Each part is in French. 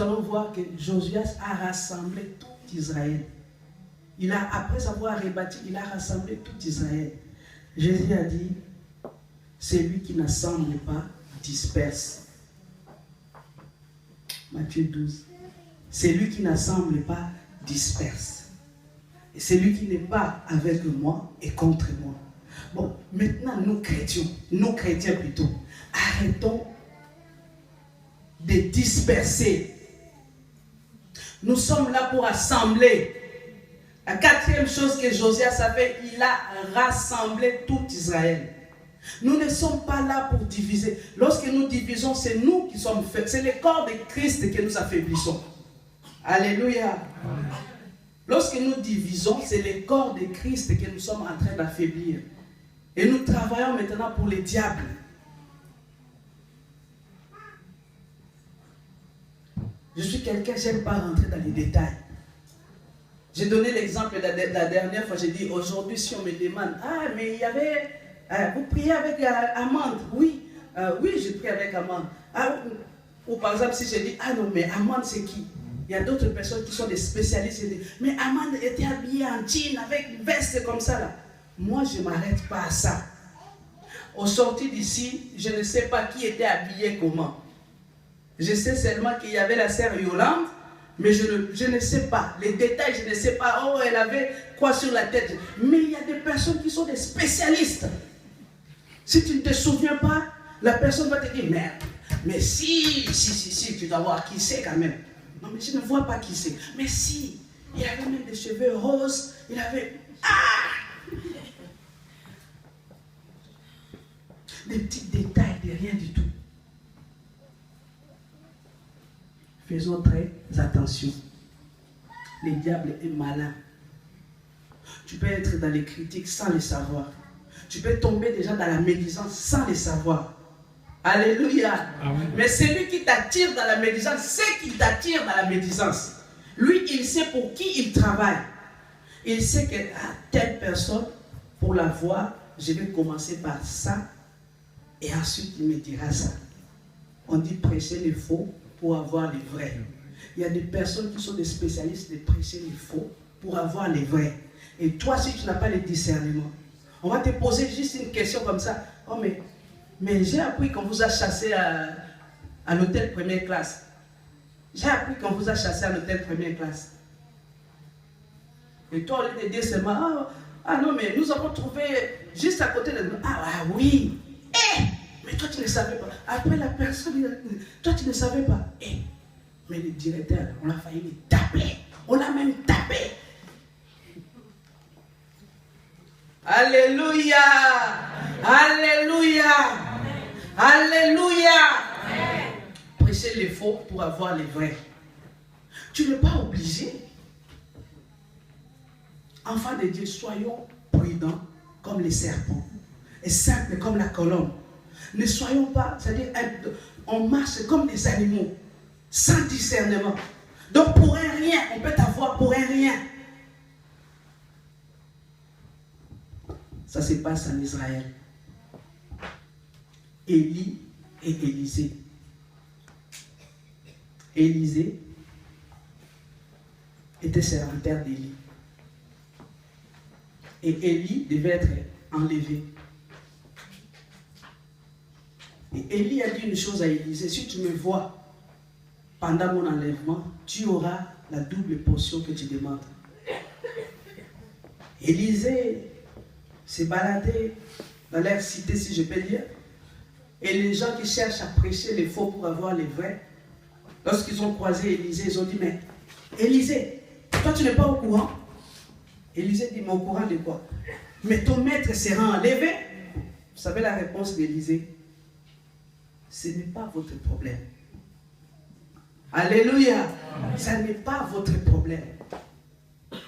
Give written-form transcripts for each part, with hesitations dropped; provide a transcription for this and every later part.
Nous allons voir que Josias a rassemblé tout Israël. Après avoir rebâti, il a rassemblé tout Israël. Jésus a dit, celui qui n'assemble pas disperse. Matthieu 12. Celui qui n'assemble pas disperse. Et celui qui n'est pas avec moi est contre moi. Bon, maintenant nous chrétiens plutôt, arrêtons de disperser. Nous sommes là pour assembler. La quatrième chose que Josias a fait, il a rassemblé tout Israël. Nous ne sommes pas là pour diviser. Lorsque nous divisons, c'est nous qui sommes faits. C'est le corps de Christ que nous affaiblissons. Alléluia. Lorsque nous divisons, c'est le corps de Christ que nous sommes en train d'affaiblir. Et nous travaillons maintenant pour les diables. Je suis quelqu'un, je n'aime pas rentrer dans les détails. J'ai donné l'exemple la dernière fois, j'ai dit, aujourd'hui, si on me demande, ah, mais il y avait, vous priez avec Amande, oui, oui, j'ai prié avec Amande. Ah, ou par exemple, si je dis, ah non, mais Amande, c'est qui? Il y a d'autres personnes qui sont des spécialistes, qui disent, mais Amande était habillée en jean, avec une veste comme ça, là. Moi, je ne m'arrête pas à ça. Au sorti d'ici, je ne sais pas qui était habillé comment. Je sais seulement qu'il y avait la sœur Yolande, mais je ne sais pas. Les détails, je ne sais pas. Oh, elle avait quoi sur la tête. Mais il y a des personnes qui sont des spécialistes. Si tu ne te souviens pas, la personne va te dire, merde. Mais si, tu dois voir qui c'est quand même. Non, mais je ne vois pas qui c'est. Mais si, il avait même des cheveux roses. Il avait... Ah! Des petits détails de rien du tout. Faisons très attention. Le diable est malin. Tu peux être dans les critiques sans le savoir. Tu peux tomber déjà dans la médisance sans le savoir. Alléluia. Amen. Mais celui qui t'attire dans la médisance, c'est qu'il t'attire dans la médisance. Lui, il sait pour qui il travaille. Il sait que telle personne, pour la voir, je vais commencer par ça et ensuite il me dira ça. On dit prêcher les faux pour avoir les vrais. Il y a des personnes qui sont des spécialistes de prêcher les faux pour avoir les vrais. Et toi, si tu n'as pas le discernement, on va te poser juste une question comme ça. Oh, mais j'ai appris qu'on vous a chassé à l'hôtel première classe. J'ai appris qu'on vous a chassé à l'hôtel première classe. Et toi, au lieu de dire seulement, ah non, mais nous avons trouvé juste à côté de nous. Ah oui. Mais toi, tu ne savais pas. Après, la personne, toi, tu ne savais pas. Mais le directeur, on a failli le taper. On l'a même tapé. Alléluia. Alléluia. Alléluia. Prêcher les faux pour avoir les vrais. Tu n'es pas obligé. Enfants de Dieu, soyons prudents comme les serpents et simples comme la colombe. Ne soyons pas, c'est-à-dire, on marche comme des animaux, sans discernement. Donc pour un rien, on peut t'avoir pour un rien. Ça se passe en Israël. Élie et Élisée. Élisée était serviteur d'Élie. Et Élie devait être enlevé. Et Élie a dit une chose à Élisée, si tu me vois pendant mon enlèvement, tu auras la double portion que tu demandes. Élisée s'est baladé dans leur cité, si je peux dire, et les gens qui cherchent à prêcher les faux pour avoir les vrais, lorsqu'ils ont croisé Élisée, ils ont dit, mais Élisée, toi tu n'es pas au courant? Élisée dit, mais au courant de quoi? Mais ton maître sera enlevé. Vous savez la réponse d'Élisée? Ce n'est pas votre problème. Alléluia. Ça n'est pas votre problème.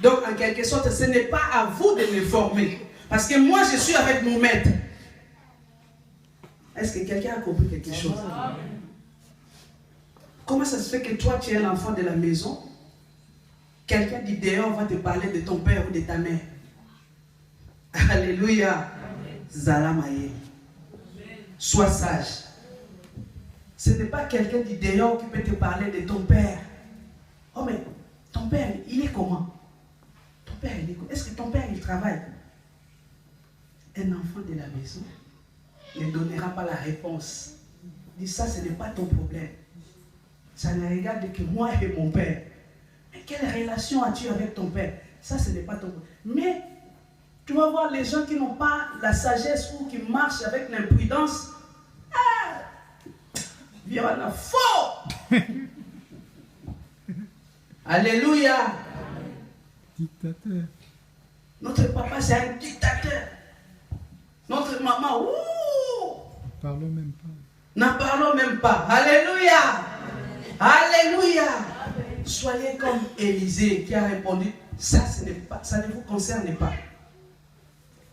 Donc, en quelque sorte, ce n'est pas à vous de me former. Parce que moi, je suis avec mon maître. Est-ce que quelqu'un a compris quelque chose? Comment ça se fait que toi, tu es l'enfant de la maison? Quelqu'un du dehors va te parler de ton père ou de ta mère. Alléluia. Zalamaye. Sois sage. ce n'est pas quelqu'un du dehors qui peut te parler de ton père. Oh mais, ton père, il est comment? Ton père, il est comment? Est-ce que ton père, il travaille? Un enfant de la maison ne donnera pas la réponse. Il dit, ça, ce n'est pas ton problème. Ça ne regarde que moi et mon père. Mais quelle relation as-tu avec ton père? Ça, ce n'est pas ton problème. Mais, tu vas voir les gens qui n'ont pas la sagesse ou qui marchent avec l'imprudence. Ah! Il y en a fort! Alléluia! Dictateur. Notre papa, c'est un dictateur. Notre maman, ouh! Parlons même pas. N'en parlons même pas. Alléluia! Alléluia! Soyez comme Élisée qui a répondu, ça ne vous concerne pas.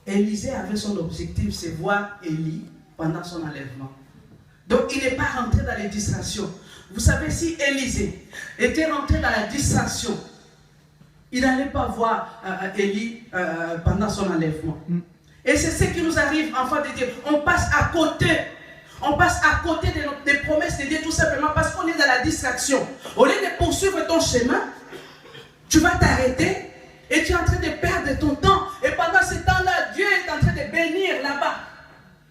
Élisée avait son objectif, c'est voir Élie pendant son enlèvement. Donc il n'est pas rentré dans les distractions. Vous savez, si Élisée était rentré dans la distraction, il n'allait pas voir Élie pendant son enlèvement. Et c'est ce qui nous arrive, enfants de Dieu. On passe à côté. On passe à côté des promesses de Dieu tout simplement parce qu'on est dans la distraction. Au lieu de poursuivre ton chemin, tu vas t'arrêter et tu es en train de perdre ton temps. Et pendant ce temps-là, Dieu est en train de bénir là-bas.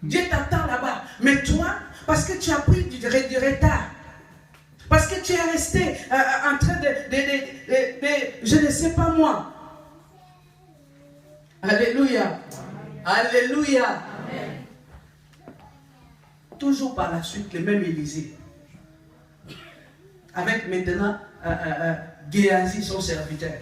Dieu t'attend là-bas. Mais toi, parce que tu as pris du retard, parce que tu es resté en train de je ne sais pas moi. Alléluia. Alléluia. Amen. Toujours par la suite, le même Élisée. Avec maintenant Géasi, son serviteur.